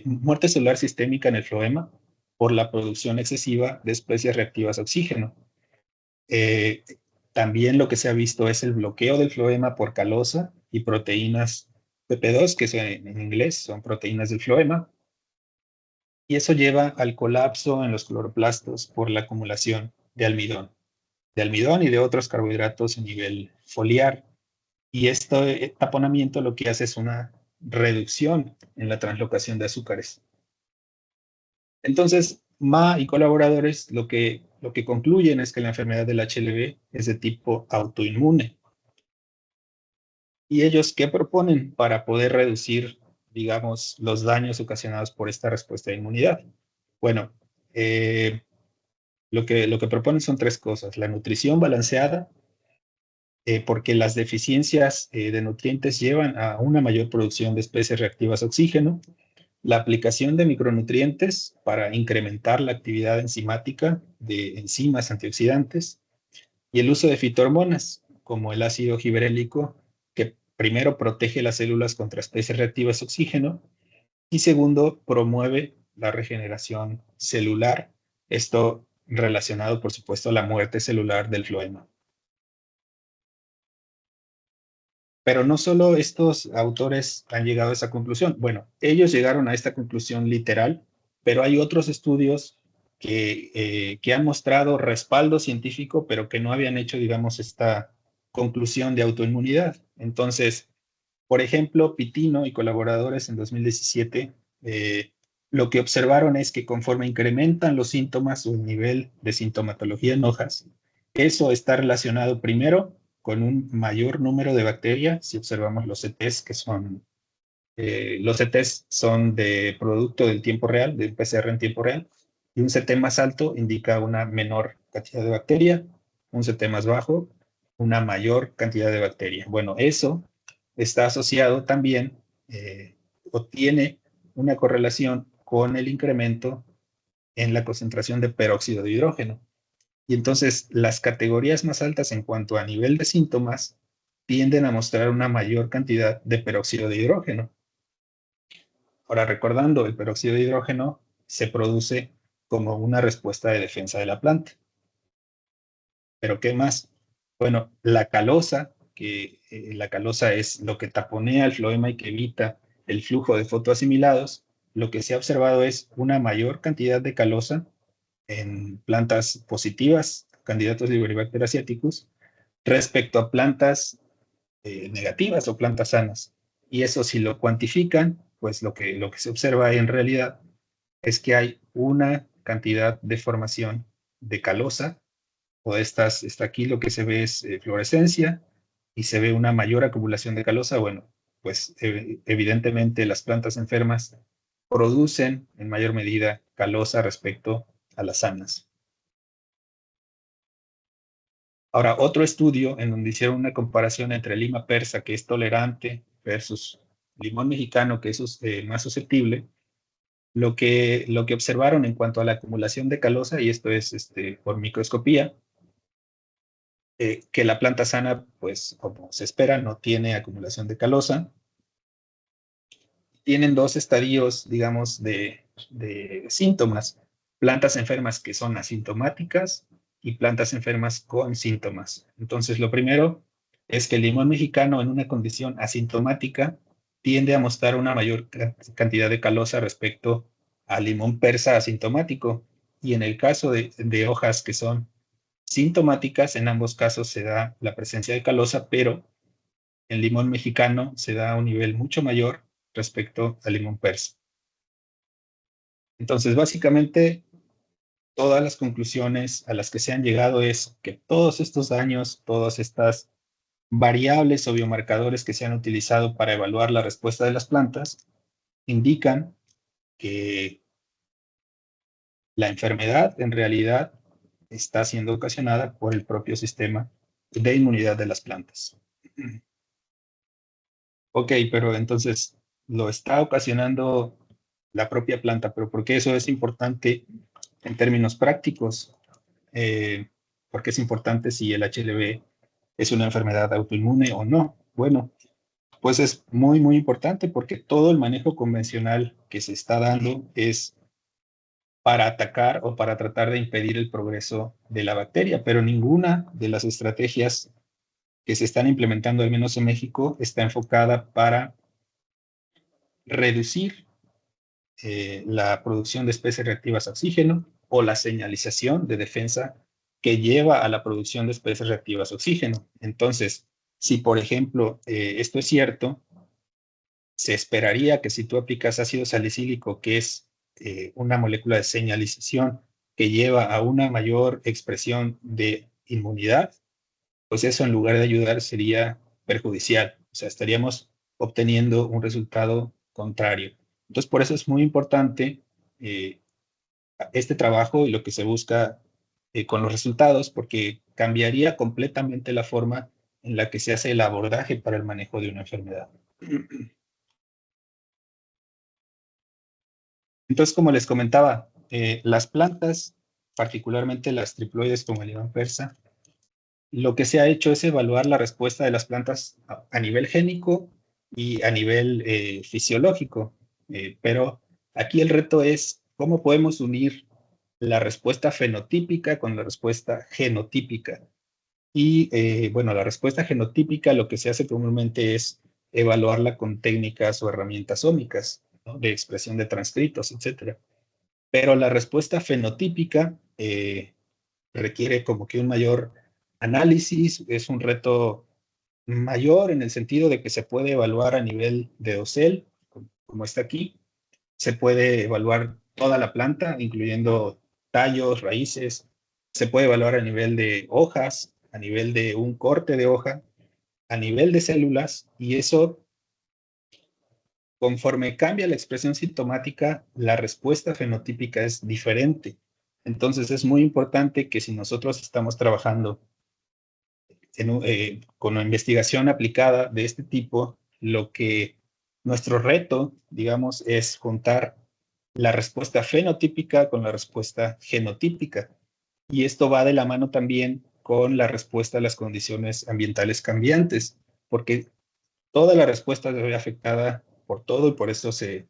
muerte celular sistémica en el floema, por la producción excesiva de especies reactivas a oxígeno. Eh, También lo que se ha visto es el bloqueo del floema por calosa y proteínas PP2, que son, en inglés son proteínas del floema, y eso lleva al colapso en los cloroplastos por la acumulación de almidón y de otros carbohidratos a nivel foliar. Y este taponamiento lo que hace es una reducción en la translocación de azúcares. Entonces, Ma y colaboradores lo que concluyen es que la enfermedad del HLV es de tipo autoinmune. ¿Y ellos qué proponen para poder reducir, digamos, los daños ocasionados por esta respuesta de inmunidad? Bueno, lo que proponen son tres cosas. La nutrición balanceada, porque las deficiencias de nutrientes llevan a una mayor producción de especies reactivas a oxígeno. La aplicación de micronutrientes para incrementar la actividad enzimática de enzimas antioxidantes y el uso de fitohormonas, como el ácido gibberélico, que primero protege las células contra especies reactivas a oxígeno y segundo promueve la regeneración celular, esto relacionado, por supuesto, a la muerte celular del floema. Pero no solo estos autores han llegado a esa conclusión. Bueno, ellos llegaron a esta conclusión literal, pero hay otros estudios que han mostrado respaldo científico, pero que no habían hecho, digamos, esta conclusión de autoinmunidad. Entonces, por ejemplo, Pitino y colaboradores en 2017, lo que observaron es que conforme incrementan los síntomas o el nivel de sintomatología en hojas, eso está relacionado primero con un mayor número de bacterias. Si observamos los CTs, los CTs son de producto del tiempo real, del PCR en tiempo real, y un CT más alto indica una menor cantidad de bacteria, un CT más bajo, una mayor cantidad de bacteria. Bueno, eso está asociado también o tiene una correlación con el incremento en la concentración de peróxido de hidrógeno. Y entonces las categorías más altas en cuanto a nivel de síntomas tienden a mostrar una mayor cantidad de peróxido de hidrógeno. Ahora, recordando, el peróxido de hidrógeno se produce como una respuesta de defensa de la planta. ¿Pero qué más? Bueno, la calosa, que la calosa es lo que taponea el floema y que evita el flujo de fotoasimilados, lo que se ha observado es una mayor cantidad de calosa en plantas positivas, candidatos Liberibacter asiaticus, respecto a plantas negativas o plantas sanas. Y eso si lo cuantifican, pues lo que se observa en realidad es que hay una cantidad de formación de calosa, o está aquí lo que se ve es fluorescencia, y se ve una mayor acumulación de calosa. Bueno, pues evidentemente las plantas enfermas producen en mayor medida calosa respecto a las sanas. Ahora, otro estudio en donde hicieron una comparación entre lima persa, que es tolerante, versus limón mexicano, que es más susceptible, lo que observaron en cuanto a la acumulación de calosa, y esto es por microscopía, que la planta sana, pues como se espera, no tiene acumulación de calosa. Tienen dos estadios, digamos, de síntomas. Plantas enfermas que son asintomáticas y plantas enfermas con síntomas. Entonces, lo primero es que el limón mexicano en una condición asintomática tiende a mostrar una mayor cantidad de calosa respecto al limón persa asintomático. Y en el caso de hojas que son sintomáticas, en ambos casos se da la presencia de calosa, pero el limón mexicano se da a un nivel mucho mayor respecto al limón persa. Entonces, básicamente, todas las conclusiones a las que se han llegado es que todos estos daños, todas estas variables o biomarcadores que se han utilizado para evaluar la respuesta de las plantas, indican que la enfermedad en realidad está siendo ocasionada por el propio sistema de inmunidad de las plantas. Ok, pero entonces lo está ocasionando la propia planta, pero ¿por qué eso es importante en términos prácticos? ¿Por qué es importante si el HLV es una enfermedad autoinmune o no? Bueno, pues es muy, muy importante porque todo el manejo convencional que se está dando es para atacar o para tratar de impedir el progreso de la bacteria, pero ninguna de las estrategias que se están implementando, al menos en México, está enfocada para reducir la producción de especies reactivas a oxígeno o la señalización de defensa que lleva a la producción de especies reactivas a oxígeno. Entonces, si por ejemplo esto es cierto, se esperaría que si tú aplicas ácido salicílico, que es una molécula de señalización que lleva a una mayor expresión de inmunidad, pues eso en lugar de ayudar sería perjudicial. O sea, estaríamos obteniendo un resultado contrario. Entonces, por eso es muy importante eh, este trabajo y lo que se busca con los resultados, porque cambiaría completamente la forma en la que se hace el abordaje para el manejo de una enfermedad. Entonces, como les comentaba, las plantas, particularmente las triploides como el limón persa, lo que se ha hecho es evaluar la respuesta de las plantas a nivel génico y a nivel fisiológico. Pero aquí el reto es cómo podemos unir la respuesta fenotípica con la respuesta genotípica. Y bueno, la respuesta genotípica lo que se hace comúnmente es evaluarla con técnicas o herramientas ómicas, ¿no? De expresión de transcritos, etcétera. Pero la respuesta fenotípica requiere como que un mayor análisis, es un reto mayor en el sentido de que se puede evaluar a nivel de dosel, como está aquí, se puede evaluar toda la planta, incluyendo tallos, raíces, se puede evaluar a nivel de hojas, a nivel de un corte de hoja, a nivel de células, y eso, conforme cambia la expresión sintomática, la respuesta fenotípica es diferente. Entonces es muy importante que si nosotros estamos trabajando con una investigación aplicada de este tipo, lo que nuestro reto, digamos, es juntar la respuesta fenotípica con la respuesta genotípica. Y esto va de la mano también con la respuesta a las condiciones ambientales cambiantes, porque toda la respuesta se ve afectada por todo y por eso se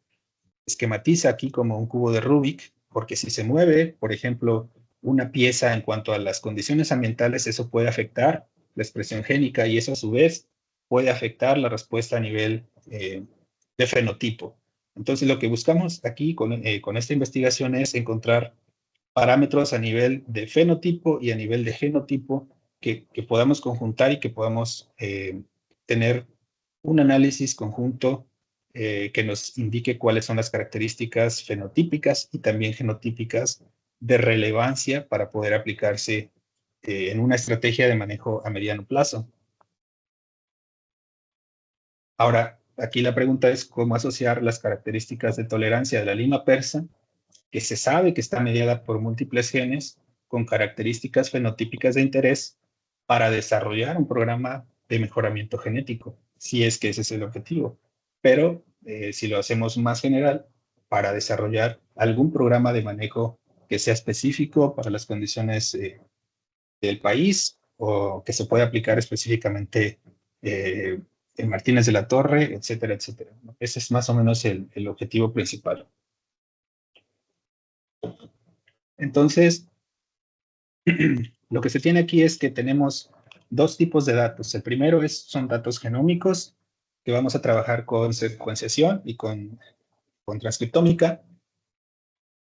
esquematiza aquí como un cubo de Rubik, porque si se mueve, por ejemplo, una pieza en cuanto a las condiciones ambientales, eso puede afectar la expresión génica y eso a su vez puede afectar la respuesta a nivel de fenotipo. Entonces, lo que buscamos aquí con esta investigación es encontrar parámetros a nivel de fenotipo y a nivel de genotipo que podamos conjuntar y que podamos tener un análisis conjunto que nos indique cuáles son las características fenotípicas y también genotípicas de relevancia para poder aplicarse en una estrategia de manejo a mediano plazo. Ahora, aquí la pregunta es cómo asociar las características de tolerancia de la lima persa, que se sabe que está mediada por múltiples genes, con características fenotípicas de interés para desarrollar un programa de mejoramiento genético, si es que ese es el objetivo. Pero si lo hacemos más general, para desarrollar algún programa de manejo que sea específico para las condiciones del país o que se pueda aplicar específicamente en Martínez de la Torre, etcétera, etcétera. Ese es más o menos el objetivo principal. Entonces, lo que se tiene aquí es que tenemos dos tipos de datos. El primero son datos genómicos, que vamos a trabajar con secuenciación y con transcriptómica.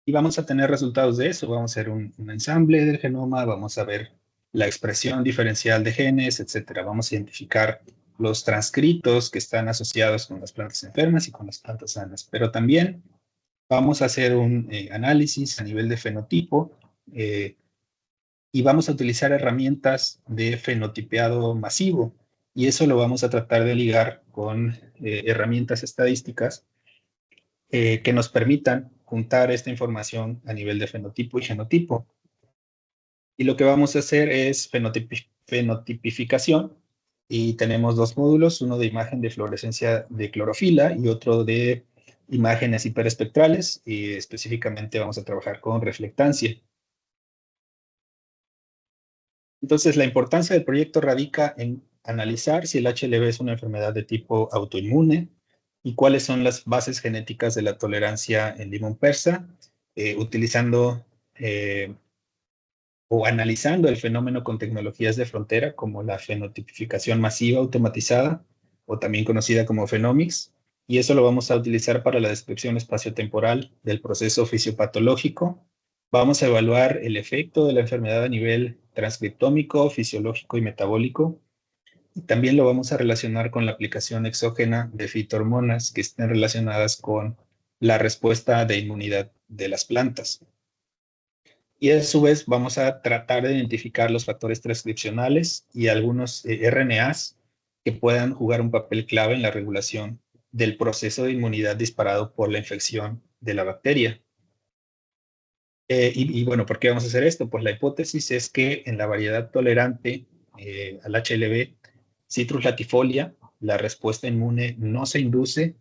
Y vamos a tener resultados de eso. Vamos a hacer un ensamble del genoma, vamos a ver la expresión diferencial de genes, etcétera. Vamos a identificar los transcritos que están asociados con las plantas enfermas y con las plantas sanas. Pero también vamos a hacer un análisis a nivel de fenotipo, y vamos a utilizar herramientas de fenotipeado masivo. Y eso lo vamos a tratar de ligar con herramientas estadísticas que nos permitan juntar esta información a nivel de fenotipo y genotipo. Y lo que vamos a hacer es fenotipificación. Y tenemos dos módulos, uno de imagen de fluorescencia de clorofila y otro de imágenes hiperespectrales. Y específicamente vamos a trabajar con reflectancia. Entonces, la importancia del proyecto radica en analizar si el HLV es una enfermedad de tipo autoinmune y cuáles son las bases genéticas de la tolerancia en limón persa, utilizando o analizando el fenómeno con tecnologías de frontera como la fenotipificación masiva automatizada o también conocida como Phenomics. Y eso lo vamos a utilizar para la descripción espaciotemporal del proceso fisiopatológico. Vamos a evaluar el efecto de la enfermedad a nivel transcriptómico, fisiológico y metabólico. Y también lo vamos a relacionar con la aplicación exógena de fitohormonas que estén relacionadas con la respuesta de inmunidad de las plantas. Y a su vez vamos a tratar de identificar los factores transcripcionales y algunos RNAs que puedan jugar un papel clave en la regulación del proceso de inmunidad disparado por la infección de la bacteria. Bueno, ¿por qué vamos a hacer esto? Pues la hipótesis es que en la variedad tolerante al HLV, Citrus latifolia, la respuesta inmune no se induce,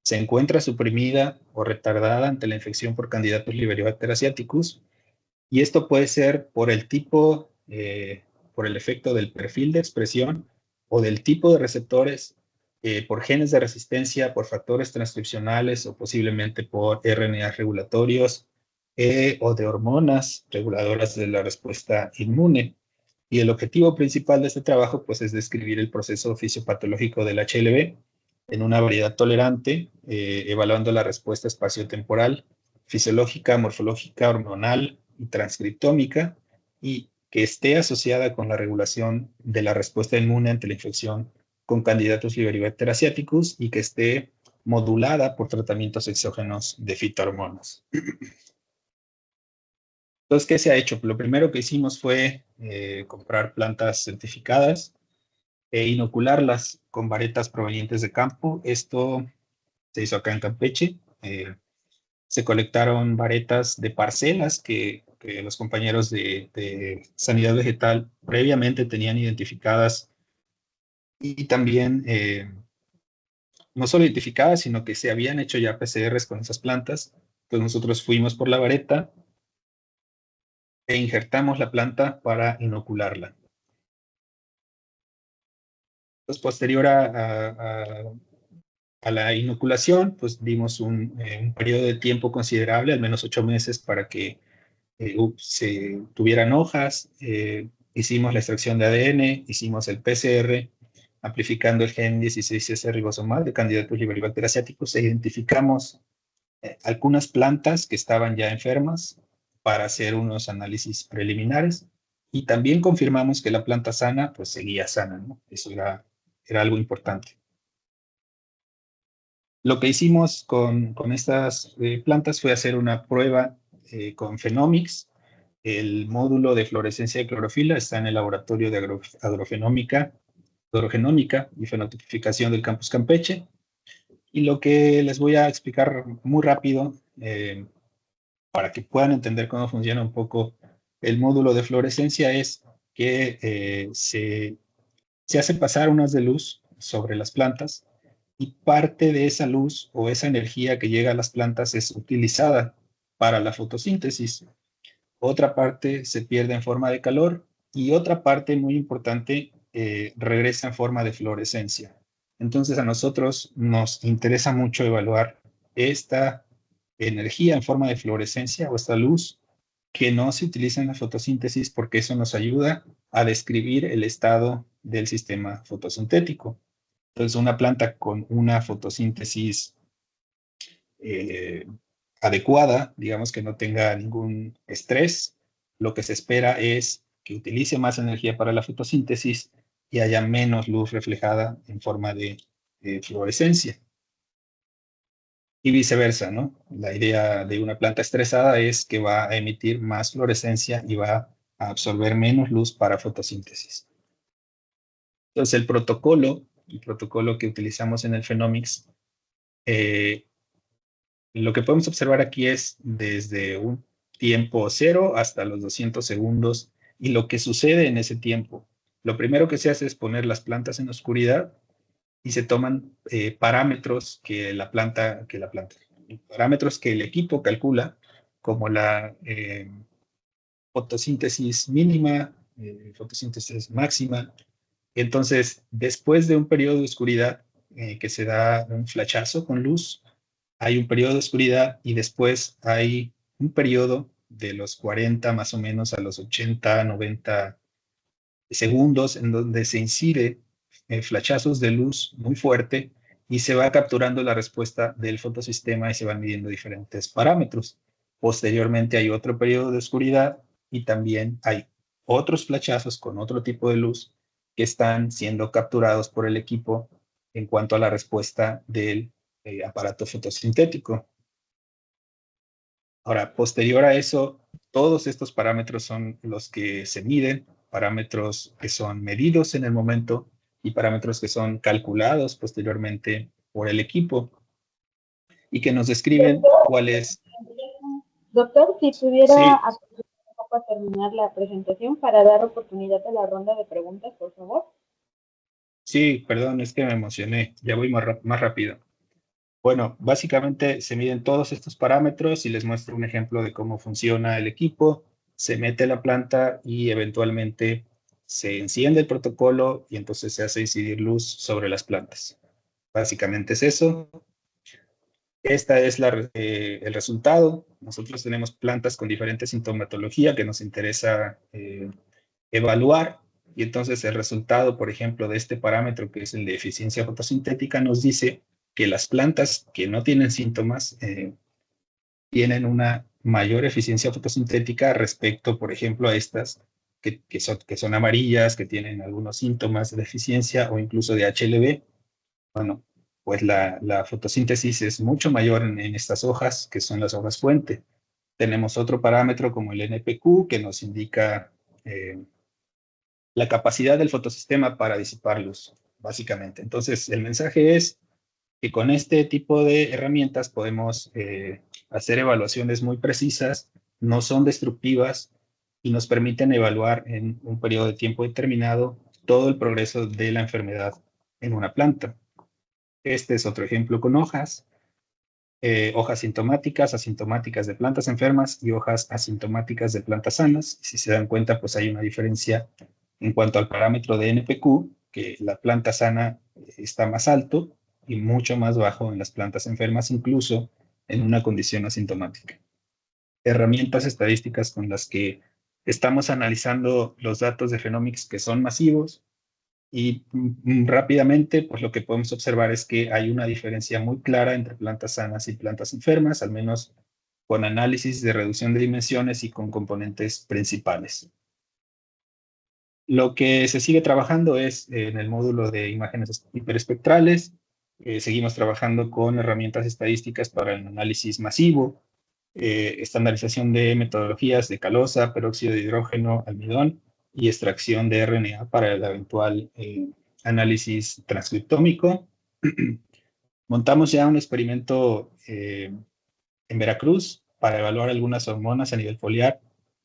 se encuentra suprimida o retardada ante la infección por Candidatus liberibacter asiaticus, y esto puede ser por el tipo, por el efecto del perfil de expresión o del tipo de receptores, por genes de resistencia, por factores transcripcionales o posiblemente por RNA regulatorios o de hormonas reguladoras de la respuesta inmune. Y el objetivo principal de este trabajo pues, es describir el proceso fisiopatológico del HLV en una variedad tolerante, evaluando la respuesta espaciotemporal, fisiológica, morfológica, hormonal y transcriptómica, y que esté asociada con la regulación de la respuesta inmune ante la infección con Candidatus liberibacter asiaticus y que esté modulada por tratamientos exógenos de fitohormonas. Entonces, ¿qué se ha hecho? Lo primero que hicimos fue comprar plantas certificadas e inocularlas con varetas provenientes de campo. Esto se hizo acá en Campeche. Se colectaron varetas de parcelas que los compañeros de Sanidad Vegetal previamente tenían identificadas y también no solo identificadas, sino que se habían hecho ya PCRs con esas plantas. Entonces nosotros fuimos por la vareta e injertamos la planta para inocularla. Entonces, posterior a la inoculación, pues dimos un periodo de tiempo considerable, al menos 8 meses, para que se tuvieran hojas. Hicimos la extracción de ADN, hicimos el PCR, amplificando el gen 16S ribosomal de Candidatus liberibacter asiaticus, e identificamos algunas plantas que estaban ya enfermas para hacer unos análisis preliminares, y también confirmamos que la planta sana pues seguía sana, ¿no? Eso era algo importante. Lo que hicimos con estas plantas fue hacer una prueba con Phenomics. El módulo de fluorescencia de clorofila está en el laboratorio de agrofenómica y fenotipificación del campus Campeche. Y lo que les voy a explicar muy rápido, para que puedan entender cómo funciona un poco el módulo de fluorescencia, es que se hace pasar unas de luz sobre las plantas, y parte de esa luz o esa energía que llega a las plantas es utilizada para la fotosíntesis. Otra parte se pierde en forma de calor, y otra parte muy importante regresa en forma de fluorescencia. Entonces a nosotros nos interesa mucho evaluar esta energía en forma de fluorescencia o esta luz que no se utiliza en la fotosíntesis, porque eso nos ayuda a describir el estado del sistema fotosintético. Entonces, una planta con una fotosíntesis eh, adecuada, digamos que no tenga ningún estrés, lo que se espera es que utilice más energía para la fotosíntesis y haya menos luz reflejada en forma de fluorescencia. Y viceversa, ¿no? La idea de una planta estresada es que va a emitir más fluorescencia y va a absorber menos luz para fotosíntesis. Entonces, el protocolo que utilizamos en el Phenomics, lo que podemos observar aquí es desde un tiempo 0 hasta los 200 segundos y lo que sucede en ese tiempo. Lo primero que se hace es poner las plantas en oscuridad y se toman parámetros parámetros que el equipo calcula, como la fotosíntesis mínima, fotosíntesis máxima. Entonces, después de un periodo de oscuridad que se da un flachazo con luz, hay un periodo de oscuridad, y después hay un periodo de los 40 más o menos a los 80, 90 segundos, en donde se incide flachazos de luz muy fuerte, y se va capturando la respuesta del fotosistema y se van midiendo diferentes parámetros. Posteriormente hay otro periodo de oscuridad, y también hay otros flachazos con otro tipo de luz que están siendo capturados por el equipo en cuanto a la respuesta del aparato fotosintético. Ahora, posterior a eso, todos estos parámetros son los que se miden, parámetros que son medidos en el momento y parámetros que son calculados posteriormente por el equipo y que nos describen cuál es. Doctor, si pudiera Sí, acompañar un poco a terminar la presentación para dar oportunidad a la ronda de preguntas, por favor. sí, perdón, es que me emocioné. Ya voy más rápido. Bueno, básicamente se miden todos estos parámetros y les muestro un ejemplo de cómo funciona el equipo. Se mete la planta y eventualmente se enciende el protocolo, y entonces se hace incidir luz sobre las plantas. Básicamente es eso. Este es el resultado. Nosotros tenemos plantas con diferente sintomatología que nos interesa evaluar, y entonces el resultado, por ejemplo, de este parámetro, que es el de eficiencia fotosintética, nos dice que las plantas que no tienen síntomas tienen una mayor eficiencia fotosintética respecto, por ejemplo, a estas que son amarillas, que tienen algunos síntomas de deficiencia o incluso de HLB. Bueno, pues la fotosíntesis es mucho mayor en estas hojas, que son las hojas fuente. Tenemos otro parámetro como el NPQ, que nos indica la capacidad del fotosistema para disipar luz, básicamente. Entonces, el mensaje es que con este tipo de herramientas podemos hacer evaluaciones muy precisas, no son destructivas, y nos permiten evaluar en un periodo de tiempo determinado todo el progreso de la enfermedad en una planta. Este es otro ejemplo con hojas. hojas sintomáticas, asintomáticas de plantas enfermas y hojas asintomáticas de plantas sanas. Si se dan cuenta, pues hay una diferencia en cuanto al parámetro de NPQ, que la planta sana está más alto y mucho más bajo en las plantas enfermas, incluso en una condición asintomática. Herramientas estadísticas con las que estamos analizando los datos de Phenomics que son masivos y rápidamente, pues lo que podemos observar es que hay una diferencia muy clara entre plantas sanas y plantas enfermas, al menos con análisis de reducción de dimensiones y con componentes principales. Lo que se sigue trabajando es en el módulo de imágenes hiperespectrales. Seguimos trabajando con herramientas estadísticas para el análisis masivo, estandarización de metodologías de calosa, peróxido de hidrógeno, almidón y extracción de RNA para el eventual análisis transcriptómico. Montamos ya un experimento en Veracruz para evaluar algunas hormonas a nivel foliar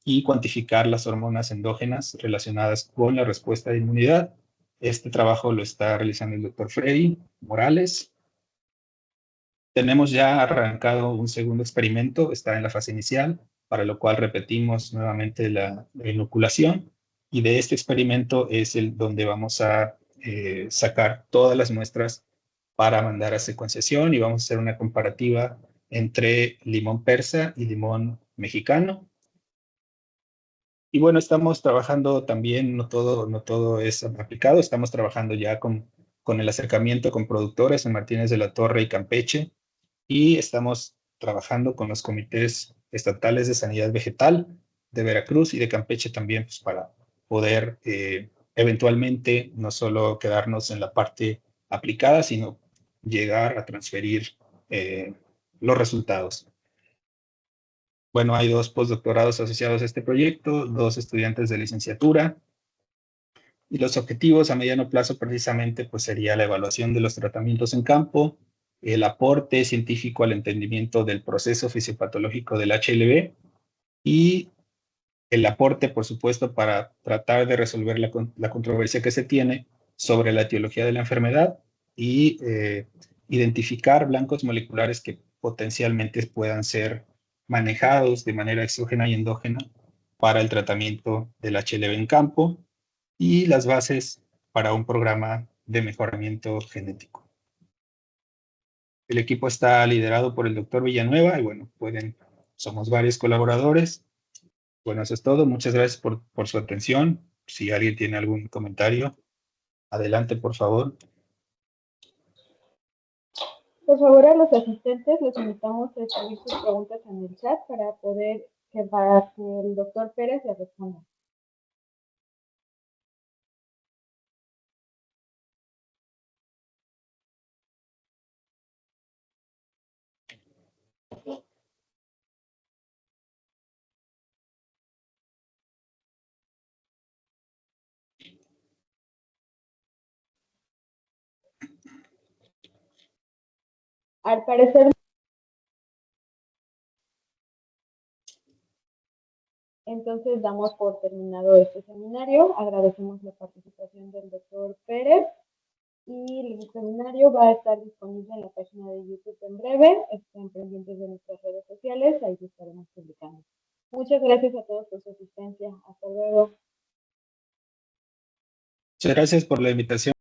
y cuantificar las hormonas endógenas relacionadas con la respuesta de inmunidad. Este trabajo lo está realizando el doctor Freddy Morales. Tenemos ya arrancado un segundo experimento, está en la fase inicial, para lo cual repetimos nuevamente la inoculación. Y de este experimento es el donde vamos a sacar todas las muestras para mandar a secuenciación y vamos a hacer una comparativa entre limón persa y limón mexicano. Y bueno, estamos trabajando también, no todo es aplicado, estamos trabajando ya con el acercamiento con productores en Martínez de la Torre y Campeche, y estamos trabajando con los comités estatales de sanidad vegetal de Veracruz y de Campeche también, pues, para poder eventualmente no solo quedarnos en la parte aplicada, sino llegar a transferir los resultados. Bueno, hay 2 postdoctorados asociados a este proyecto, 2 estudiantes de licenciatura, y los objetivos a mediano plazo precisamente pues sería la evaluación de los tratamientos en campo, el aporte científico al entendimiento del proceso fisiopatológico del HLV y el aporte, por supuesto, para tratar de resolver la controversia que se tiene sobre la etiología de la enfermedad y identificar blancos moleculares que potencialmente puedan ser manejados de manera exógena y endógena para el tratamiento del HLV en campo y las bases para un programa de mejoramiento genético. El equipo está liderado por el doctor Villanueva y bueno, somos varios colaboradores. Bueno, eso es todo. Muchas gracias por su atención. Si alguien tiene algún comentario, adelante, por favor. Por favor, a los asistentes les invitamos a escribir sus preguntas en el chat para que el doctor Pérez les responda. Al parecer, entonces damos por terminado este seminario. Agradecemos la participación del doctor Pérez y el seminario va a estar disponible en la página de YouTube en breve. Estén pendientes de nuestras redes sociales, ahí lo estaremos publicando. Muchas gracias a todos por su asistencia. Hasta luego. Muchas gracias por la invitación.